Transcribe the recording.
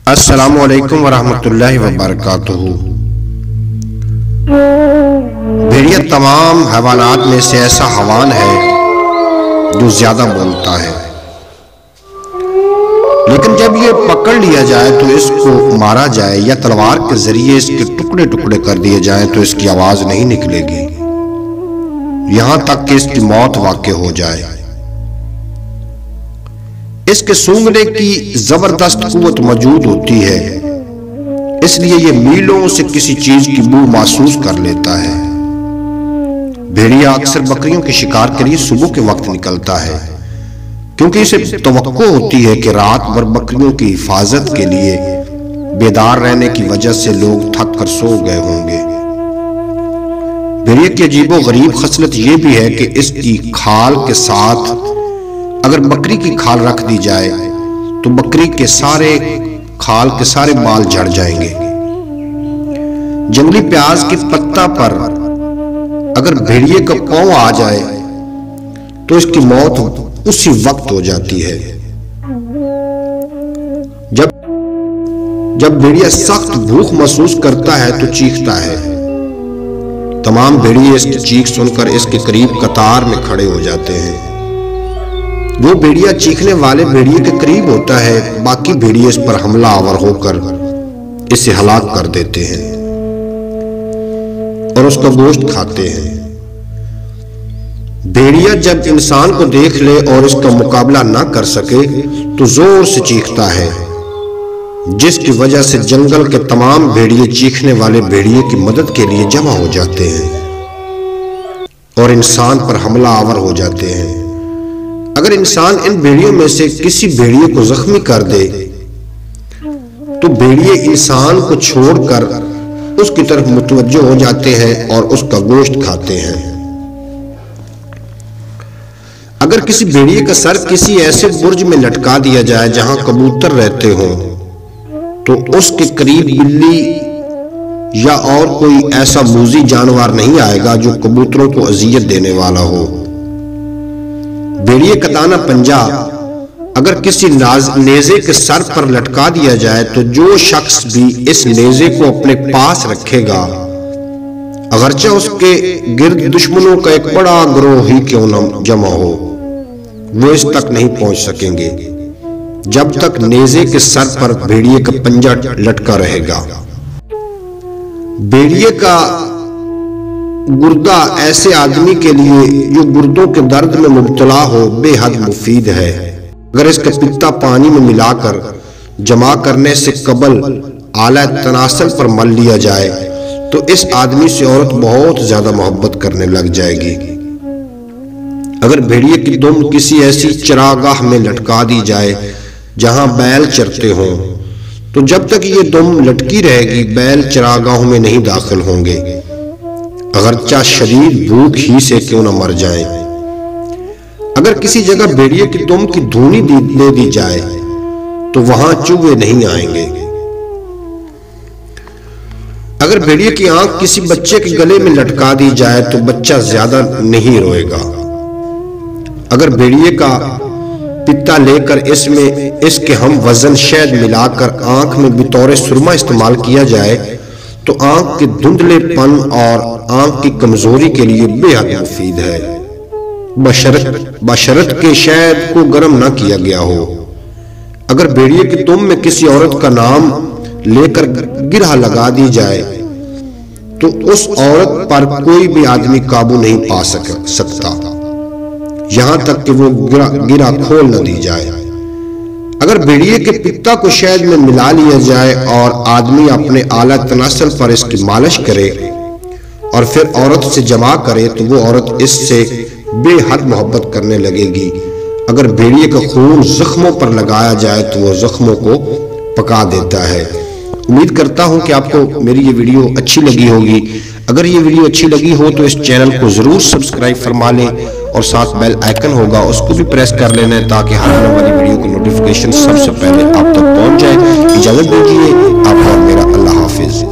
السلام علیکم ورحمۃ اللہ وبرکاتہ۔ بھیڑیا تمام حیوانات میں سے ایسا حیوان ہے جو زیادہ بولتا ہے، لیکن جب یہ پکڑ لیا جائے تو اس کو مارا جائے یا تلوار کے ذریعے اس کے ٹکڑے ٹکڑے کر دیے جائیں تو اس کی آواز نہیں نکلے گی یہاں تک کہ اس کی موت واقع ہو جائے۔ اس کے سونگنے کی زبردست قوت موجود ہوتی ہے، اس لیے یہ میلوں سے کسی چیز کی بو محسوس کر لیتا ہے۔ بھیڑیا اکثر بکریوں کے شکار کے لیے صبح کے وقت نکلتا ہے، کیونکہ اسے توقع ہوتی ہے کہ رات بھر بکریوں کی حفاظت کے لیے بیدار رہنے کی وجہ سے لوگ تھک کر سو گئے ہوں گے۔ بھیڑیا کی عجیب و غریب خصلت یہ بھی ہے کہ اس کی کھال کے ساتھ اگر بکری کی کھال رکھ دی جائے تو بکری کے کھال کے سارے بال جھڑ جائیں گے۔ جنگلی پیاز کے پتا پر اگر بھیڑیے کا پاؤں آ جائے تو اس کی موت اسی وقت ہو جاتی ہے۔ جب بھیڑیا سخت بھوک محسوس کرتا ہے تو چیختا ہے۔ تمام بھیڑیے اس کی چیخ سن کر اس کے قریب قطار میں کھڑے ہو جاتے ہیں۔ وہ بھیڑیا چیخنے والے بھیڑیے کے قریب ہوتا ہے، باقی بھیڑیے اس پر حملہ آور ہو کر اسے ہلاک کر دیتے ہیں اور اس کا گوشت کھاتے ہیں۔ بھیڑیا جب انسان کو دیکھ لے اور اس کا مقابلہ نہ کر سکے تو زور سے چیختا ہے، جس کی وجہ سے جنگل کے تمام بھیڑیے چیخنے والے بھیڑیے کی مدد کے لیے جمع ہو جاتے ہیں اور انسان پر حملہ آور ہو جاتے ہیں۔ اگر انسان ان بھیڑیوں میں سے کسی بھیڑیے کو زخمی کر دے تو بھیڑیے انسان کو چھوڑ کر اس کی طرف متوجہ ہو جاتے ہیں اور اس کا گوشت کھاتے ہیں۔ اگر کسی بھیڑیے کا سر کسی ایسے برج میں لٹکا دیا جائے جہاں کبوتر رہتے ہوں تو اس کے قریب بلی یا اور کوئی ایسا موذی جانور نہیں آئے گا جو کبوتروں کو اذیت دینے والا ہو۔ بھیڑیے کا دانا پنجہ اگر کسی نیزے کے سر پر لٹکا دیا جائے تو جو شخص بھی اس نیزے کو اپنے پاس رکھے گا، اگرچہ اس کے گرد دشمنوں کا ایک بڑا گروہ ہی کیوں نہ جمع ہو، وہ اس تک نہیں پہنچ سکیں گے جب تک نیزے کے سر پر بھیڑیے کا پنجہ لٹکا رہے گا۔ بھیڑیے کا گردہ ایسے آدمی کے لیے جو گردوں کے درد میں مبتلا ہو بے حد مفید ہے۔ اگر اس کا پتا پانی میں ملا کر جمع کرنے سے قبل آلہ تناسل پر مل لیا جائے تو اس آدمی سے عورت بہت زیادہ محبت کرنے لگ جائے گی۔ اگر بھیڑیے کی دم کسی ایسی چراگاہ میں لٹکا دی جائے جہاں بیل چرتے ہوں تو جب تک یہ دم لٹکی رہے گی بیل چراگاہوں میں نہیں داخل ہوں گے، اگرچہ شدید بھوک ہی سے کیوں نہ مر جائیں۔ اگر کسی جگہ بھیڑیے کی دم کی دھونی دے دی جائے تو وہاں چوہے نہیں آئیں گے۔ اگر بھیڑیے کی آنکھ کسی بچے کے گلے میں لٹکا دی جائے تو بچہ زیادہ نہیں روئے گا۔ اگر بھیڑیے کا پتا لے کر اس کے ہم وزن شہد ملا کر آنکھ میں بطور سرما استعمال کیا جائے تو آنکھ کے دھندلے پن اور آنکھ کی کمزوری کے لیے بے حد مفید ہے، بشرط کہ شہد کو گرم نہ کیا گیا ہو۔ اگر بھیڑیے کی دم میں کسی عورت کا نام لے کر گرہ لگا دی جائے تو اس عورت پر کوئی بھی آدمی قابو نہیں پا سکتا یہاں تک کہ وہ گرہ کھول نہ دی جائے۔ اگر بھیڑیے کے پتا کو شہد میں ملا لیا جائے اور آدمی اپنے آلہ تناسل پر اس کی مالش کرے اور پھر عورت سے جمع کرے تو وہ عورت اس سے بے حد محبت کرنے لگے گی۔ اگر بھیڑیے کا خون زخموں پر لگایا جائے تو وہ زخموں کو پکا دیتا ہے۔ امید کرتا ہوں کہ آپ کو میری یہ ویڈیو اچھی لگی ہوگی۔ اگر یہ ویڈیو اچھی لگی ہو تو اس چینل کو ضرور سبسکرائب فرما لیں اور ساتھ بیل آئیکن ہوگا اس کو بھی پریس کر لینا تاکہ ہر آنے والی ویڈیو کی نوٹیفیکیشن سب سے پہلے آپ تک پہنچ جائے۔ اجازت دیجیے، آپ اور میرا اللہ حافظ۔